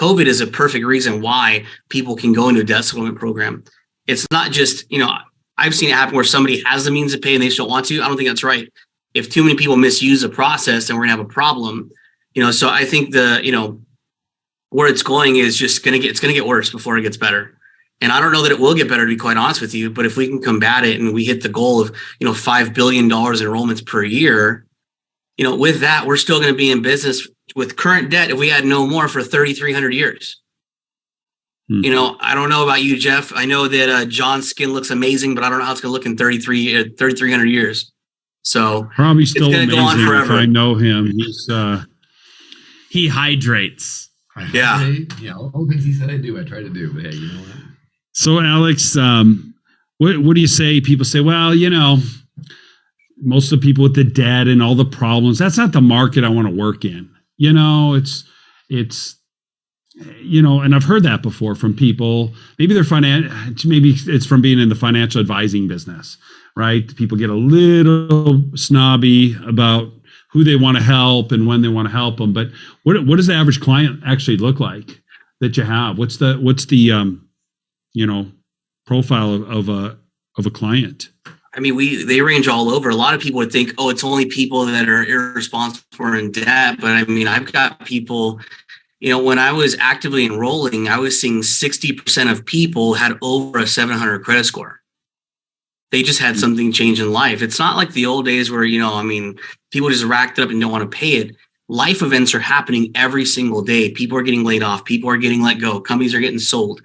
COVID is a perfect reason why people can go into a debt settlement program. It's not just, I've seen it happen where somebody has the means to pay and they just don't want to. I don't think that's right. If too many people misuse the process, then we're gonna have a problem. So I think where it's going is just it's gonna get worse before it gets better. And I don't know that it will get better, to be quite honest with you. But if we can combat it and we hit the goal of $5 billion enrollments per year, with that, we're still going to be in business with current debt if we had no more for 3,300 years. I don't know about you, Jeff. I know that John's skin looks amazing, but I don't know how it's going to look in 3,300 years. So probably still it's going to go on forever. If I know him, he hydrates. Yeah. All the things he said I do, I try to do. But hey, you know what? So Alex, what do you say? People say, well, most of the people with the debt and all the problems, that's not the market I want to work in. It's and I've heard that before from people. Maybe maybe it's from being in the financial advising business, right? People get a little snobby about who they want to help and when they want to help them. But what does the average client actually look like that you have? What's the profile of a client? I mean, they range all over. A lot of people would think, oh, it's only people that are irresponsible or in debt. But I mean, I've got people, when I was actively enrolling, I was seeing 60% of people had over a 700 credit score. They just had something change in life. It's not like the old days where, people just racked it up and don't want to pay it. Life events are happening every single day. People are getting laid off. People are getting let go. Companies are getting sold.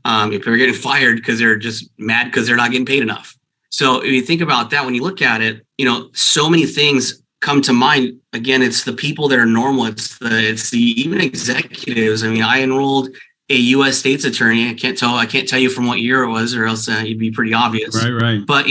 If they're getting fired because they're just mad because they're not getting paid enough. So if you think about that, when you look at it, so many things come to mind. Again, it's the people that are normal. It's the even executives. I mean, I enrolled a U.S. state's attorney. I can't tell you from what year it was, or else it'd be pretty obvious. Right. But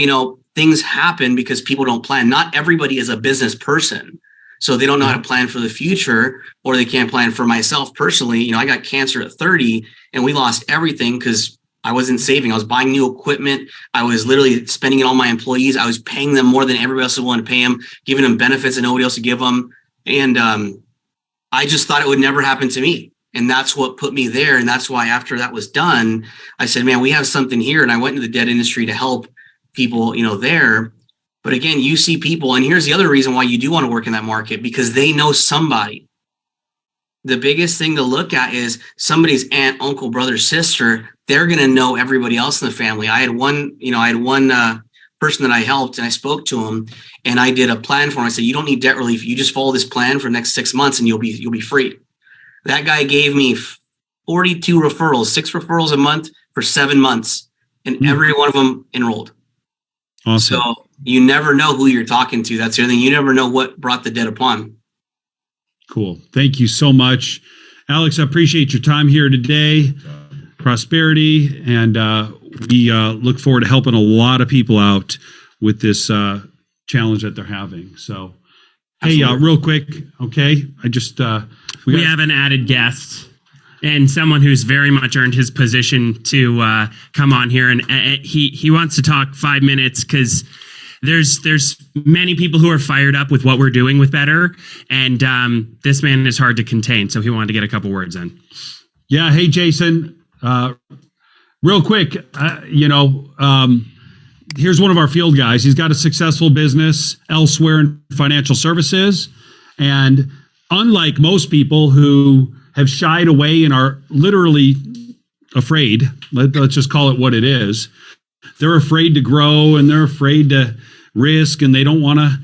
things happen because people don't plan. Not everybody is a business person, so they don't know how to plan for the future, or they can't plan for myself personally. I got cancer at 30, and we lost everything because I wasn't saving. I was buying new equipment. I was literally spending it on my employees. I was paying them more than everybody else would want to pay them, giving them benefits that nobody else would give them. And I just thought it would never happen to me. And that's what put me there. And that's why after that was done, I said, man, we have something here. And I went into the debt industry to help people, there. But again, you see people, and here's the other reason why you do want to work in that market, because they know somebody. The biggest thing to look at is somebody's aunt, uncle, brother, sister. They're going to know everybody else in the family. I had one person that I helped, and I spoke to him, and I did a plan for him. I said, you don't need debt relief. You just follow this plan for the next 6 months and you'll be free. That guy gave me 42 referrals, 6 referrals a month for 7 months, and every one of them enrolled. Awesome. So you never know who you're talking to. That's the other thing. You never know what brought the debt upon. Cool. Thank you so much, Alex. I appreciate your time here today. Prosperity, and we look forward to helping a lot of people out with this challenge that they're having. So, absolutely. Hey, real quick, okay? We have an added guest and someone who's very much earned his position to come on here, and he wants to talk 5 minutes because there's many people who are fired up with what we're doing with Better, and this man is hard to contain, so he wanted to get a couple words in. Yeah. Hey, Jason. Real quick, here's one of our field guys. He's got a successful business elsewhere in financial services. And unlike most people who have shied away and are literally afraid, let's just call it what it is. They're afraid to grow and they're afraid to risk and they don't want to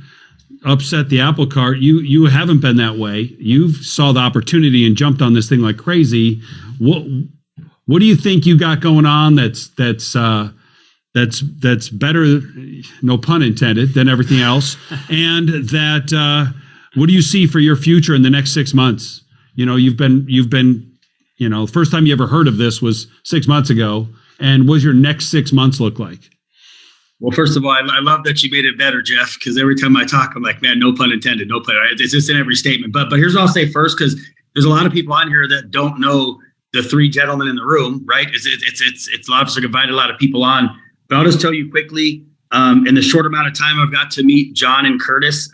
upset the apple cart. You haven't been that way. You've saw the opportunity and jumped on this thing like crazy. What do you think you got going on that's better, no pun intended, than everything else? And that what do you see for your future in the next 6 months? You've been the first time you ever heard of this was 6 months ago. And what does your next 6 months look like? Well, first of all, I love that you made it better, Jeff, because every time I talk, I'm like, man, no pun intended, no pun. It's just in every statement. But here's what I'll say first, because there's a lot of people on here that don't know the 3 gentlemen in the room, right? It's obviously invited a lot of people on, but I'll just tell you quickly, in the short amount of time I've got to meet John and Curtis,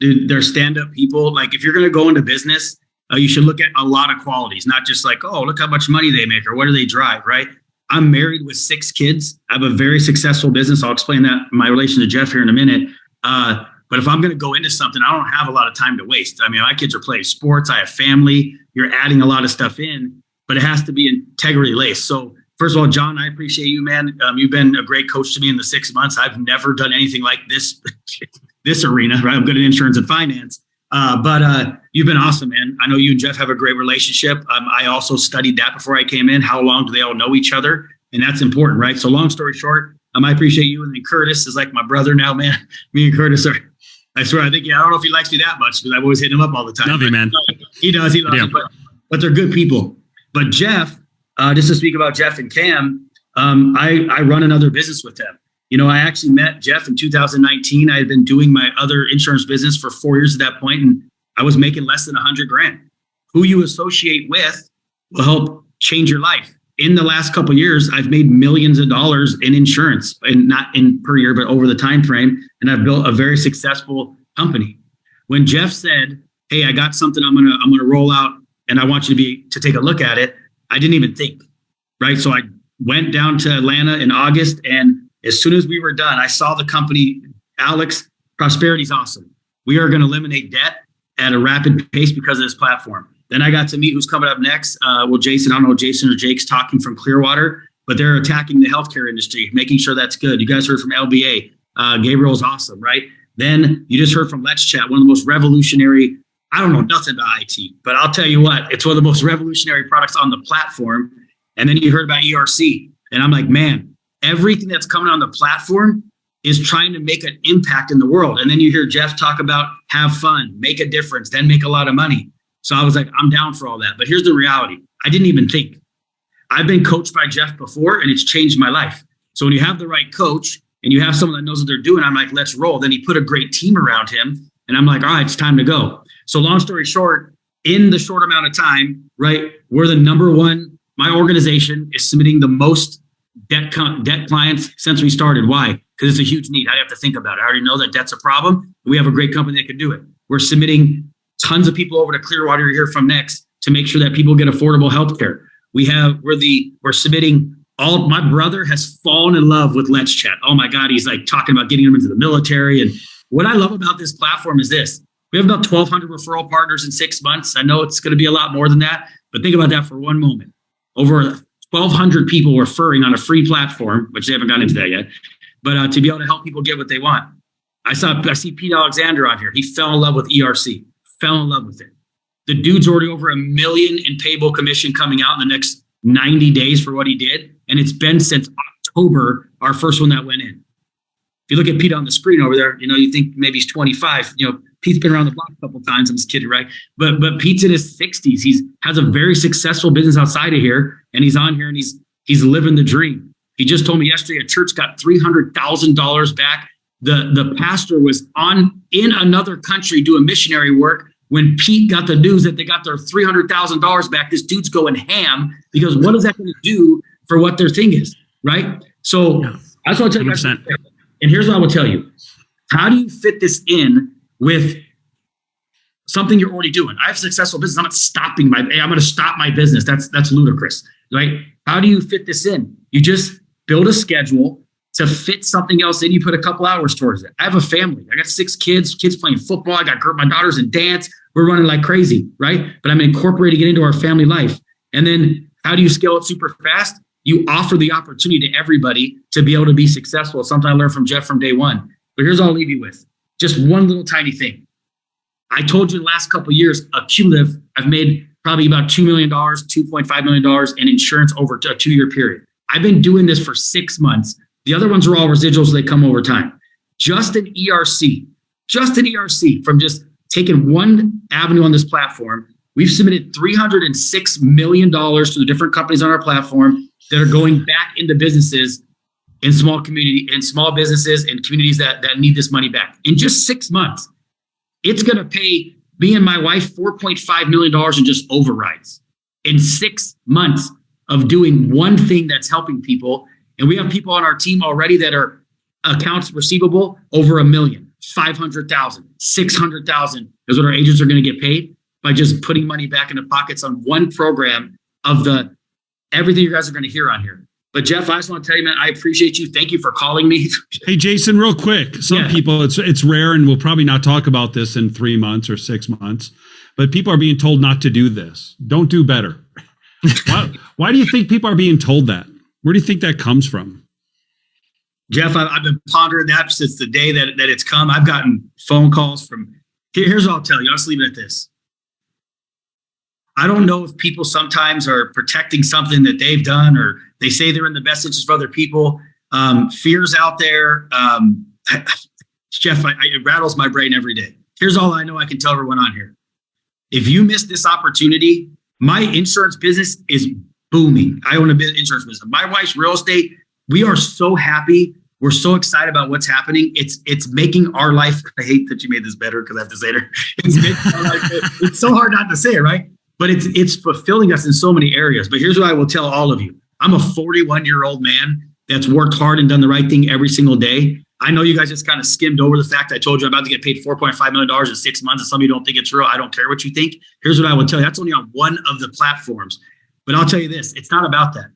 dude, they're stand-up people. Like if you're going to go into business, you should look at a lot of qualities, not just like, oh, look how much money they make or what do they drive, right? I'm married with 6 kids. I have a very successful business. I'll explain that, my relation to Jeff here in a minute. But if I'm going to go into something, I don't have a lot of time to waste. I mean, my kids are playing sports. I have family. You're adding a lot of stuff in, but it has to be integrity laced. So first of all, John, I appreciate you, man. You've been a great coach to me in the 6 months. I've never done anything like this, this arena, right? I'm good at insurance and finance. But you've been awesome, man. I know you and Jeff have a great relationship. I also studied that before I came in. How long do they all know each other? And that's important, right? So long story short, I appreciate you. And then Curtis is like my brother now, man. Me and Curtis are, I swear, I don't know if he likes me that much because I've always hit him up all the time. Love you, man. He does. He loves me, but they're good people. But Jeff, just to speak about Jeff and Cam, I run another business with them. You know, I actually met Jeff in 2019. I had been doing my other insurance business for 4 years at that point, and I was making less than $100,000. Who you associate with will help change your life. In the last couple of years, I've made millions of dollars in insurance, and not in per year, but over the time frame. And I've built a very successful company. When Jeff said, "Hey, I got something I'm gonna roll out, and I want you to take a look at it," I didn't even think. Right, so I went down to Atlanta in August, and as soon as we were done, I saw the company, Alex, prosperity's awesome. We are going to eliminate debt at a rapid pace because of this platform. Then I got to meet who's coming up next. Jason, I don't know, Jason or Jake's talking from Clearwater, but they're attacking the healthcare industry, making sure that's good. You guys heard from LBA. Gabriel's awesome, right? Then you just heard from Let's Chat, one of the most revolutionary, I don't know nothing about IT, but I'll tell you what, it's one of the most revolutionary products on the platform. And then you heard about ERC. And I'm like, man, everything that's coming on the platform is trying to make an impact in the world. And then you hear Jeff talk about have fun, make a difference, then make a lot of money. So I was like, I'm down for all that. But here's the reality. I didn't even think. I've been coached by Jeff before, and it's changed my life. So when you have the right coach and you have someone that knows what they're doing, I'm like, let's roll. Then he put a great team around him. And I'm like, all right, it's time to go. So long story short, in the short amount of time, right, we're the number one. My organization is submitting the most debt clients since we started. Why? Because it's a huge need. I have to think about it. I already know that debt's a problem. We have a great company that can do it. We're submitting tons of people over to Clearwater here from next to make sure that people get affordable health care. We're submitting all. My brother has fallen in love with Let's Chat. Oh my God, he's like talking about getting him into the military. And what I love about this platform is this. We have about 1,200 referral partners in 6 months. I know it's going to be a lot more than that, but think about that for one moment. Over 1,200 people referring on a free platform, which they haven't gotten into that yet, but to be able to help people get what they want. I see Pete Alexander on here. He fell in love with ERC, fell in love with it. The dude's already over $1 million in payable commission coming out in the next 90 days for what he did. And it's been since October, our first one that went in. If you look at Pete on the screen over there, you think maybe he's 25. Pete's been around the block a couple of times. I'm just kidding, right? But Pete's in his 60s. He has a very successful business outside of here, and he's on here and he's living the dream. He just told me yesterday a church got $300,000 back. The pastor was in another country doing missionary work. When Pete got the news that they got their $300,000 back, this dude's going ham because what is that going to do for what their thing is, right? So that's what I'll tell you. And here's what I will tell you. How do you fit this in with something you're already doing? I have a successful business. I'm not I'm going to stop my business. That's ludicrous, right? How do you fit this in? You just build a schedule to fit something else in. You put a couple hours towards it. I have a family. I got 6 kids playing football. I got my daughters in dance. We're running like crazy, right? But I'm incorporating it into our family life. And then how do you scale it super fast? You offer the opportunity to everybody to be able to be successful. Something I learned from Jeff from day one. But here's what I'll leave you with. Just one little tiny thing. I told you the last couple of years, cumulative, I've made probably about $2 million, $2.5 million in insurance over a 2-year period. I've been doing this for 6 months. The other ones are all residuals. So they come over time. Just an ERC from just taking one avenue on this platform. We've submitted $306 million to the different companies on our platform that are going back into businesses in small businesses and communities that need this money back. In just 6 months, it's going to pay me and my wife $4.5 million in just overrides. In 6 months of doing one thing that's helping people. And we have people on our team already that are accounts receivable over $1 million, 500,000, 600,000 is what our agents are going to get paid. by just putting money back into pockets on one program of everything you guys are going to hear on here. But Jeff, I just want to tell you, man, I appreciate you. Thank you for calling me. Hey, Jason, real quick. Some people, it's rare, and we'll probably not talk about this in 3 months or 6 months, but people are being told not to do this. Don't do better. Why do you think people are being told that? Where do you think that comes from? Jeff, I've been pondering that since the day that it's come. I've gotten phone calls from, here's what I'll tell you. I'll just leave it at this. I don't know if people sometimes are protecting something that they've done, or they say they're in the best interest of other people. Fears out there. Jeff, it rattles my brain every day. Here's all I know I can tell everyone on here. If you miss this opportunity, my insurance business is booming. I own a insurance business. My wife's real estate. We are so happy. We're so excited about what's happening. It's making our life. I hate that you made this better because I have to say it. It's so hard not to say it, right? But it's fulfilling us in so many areas. But here's what I will tell all of you. I'm a 41-year-old man that's worked hard and done the right thing every single day. I know you guys just kind of skimmed over the fact I told you I'm about to get paid $4.5 million in 6 months, and some of you don't think it's real. I don't care what you think. Here's what I will tell you. That's only on one of the platforms. But I'll tell you this. It's not about that.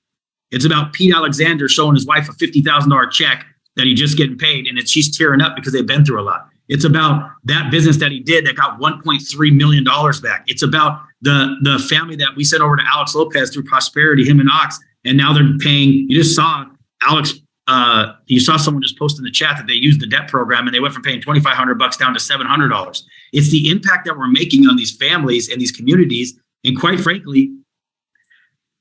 It's about Pete Alexander showing his wife a $50,000 check that he just getting paid, and she's tearing up because they've been through a lot. It's about that business that he did that got $1.3 million back. It's about the family that we sent over to Alex Lopez through Prosperity, him and Ox, and now they're paying. You just saw Alex. You saw someone just post in the chat that they used the debt program and they went from paying $2,500 down to $700. It's the impact that we're making on these families and these communities. And quite frankly,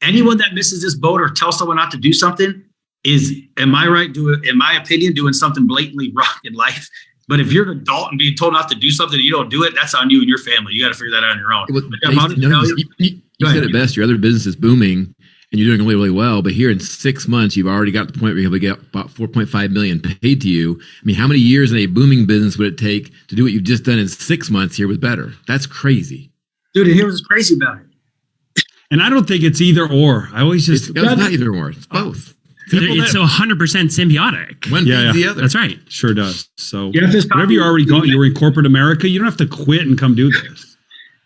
anyone that misses this boat or tells someone not to do something is, in my opinion, doing something blatantly wrong in life. But if you're an adult and being told not to do something and you don't do it, that's on you and your family. You got to figure that out on your own. You said it best. Your other business is booming and you're doing really, really well. But here in 6 months, you've already got to the point where you're able to get about $4.5 million paid to you. I mean, how many years in a booming business would it take to do what you've just done in 6 months here with better? That's crazy. Dude, and here's what's crazy about it. And I don't think it's either or. I always just... It's not either or. It's both. It's so 100% symbiotic. One feeds the other. That's right. Sure does. So whatever you already got, you were in corporate America, you don't have to quit and come do this.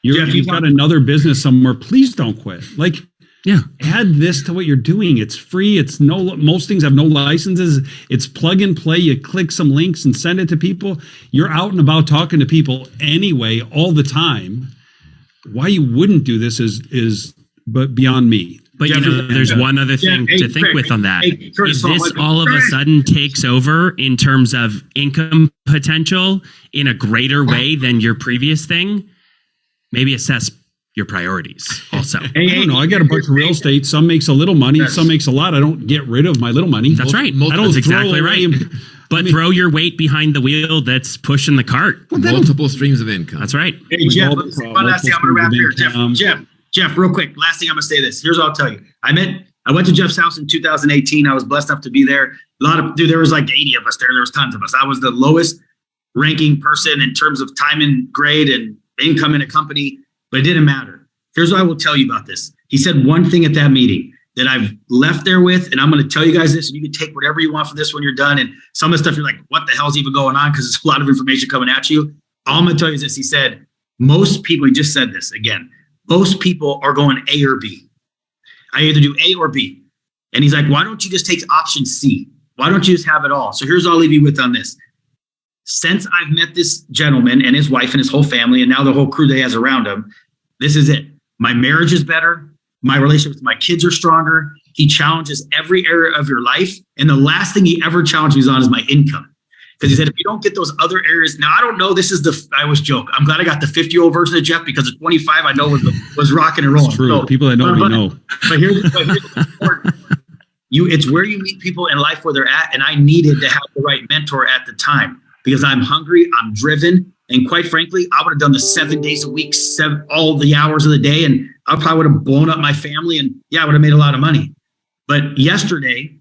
You've got another business somewhere. Please don't quit. Add this to what you're doing. It's free. Most things have no licenses. It's plug and play. You click some links and send it to people. You're out and about talking to people anyway, all the time. Why you wouldn't do this is but beyond me. But there's one other thing to think with on that. If this all of a sudden takes over in terms of income potential in a greater way than your previous thing, maybe assess your priorities also. I don't know. I got a bunch of real estate. Some makes a little money. Some makes a lot. I don't get rid of my little money. That's right. That's exactly right. But throw your weight behind the wheel that's pushing the cart. Multiple streams of income. That's right. Hey, Jeff, one last thing I'm going to wrap here. Jeff, real quick. Last thing I'm going to say this. Here's what I'll tell you. I went to Jeff's house in 2018. I was blessed enough to be there. There was like 80 of us there. There was tons of us. I was the lowest ranking person in terms of time and grade and income in a company, but it didn't matter. Here's what I will tell you about this. He said one thing at that meeting that I've left there with, and I'm going to tell you guys this, and you can take whatever you want from this when you're done. And some of the stuff you're like, what the hell's even going on? Because it's a lot of information coming at you. All I'm going to tell you is this. He said, most people, he just said this again, most people are going A or B. I either do A or B. And he's like, why don't you just take option C? Why don't you just have it all? So here's what I'll leave you with on this. Since I've met this gentleman and his wife and his whole family, and now the whole crew that he has around him, this is it. My marriage is better. My relationship with my kids are stronger. He challenges every area of your life. And the last thing he ever challenged me on is my income. Because he said, if you don't get those other areas, now I don't know, I always joke. I'm glad I got the 50-year-old version of Jeff because at 25, I know was rocking and rolling. It's true. So, people that know me know. But here's the important. It's where you meet people in life where they're at. And I needed to have the right mentor at the time because I'm hungry, I'm driven. And quite frankly, I would have done the 7 days a week, all the hours of the day. And I probably would have blown up my family. And I would have made a lot of money. But yesterday,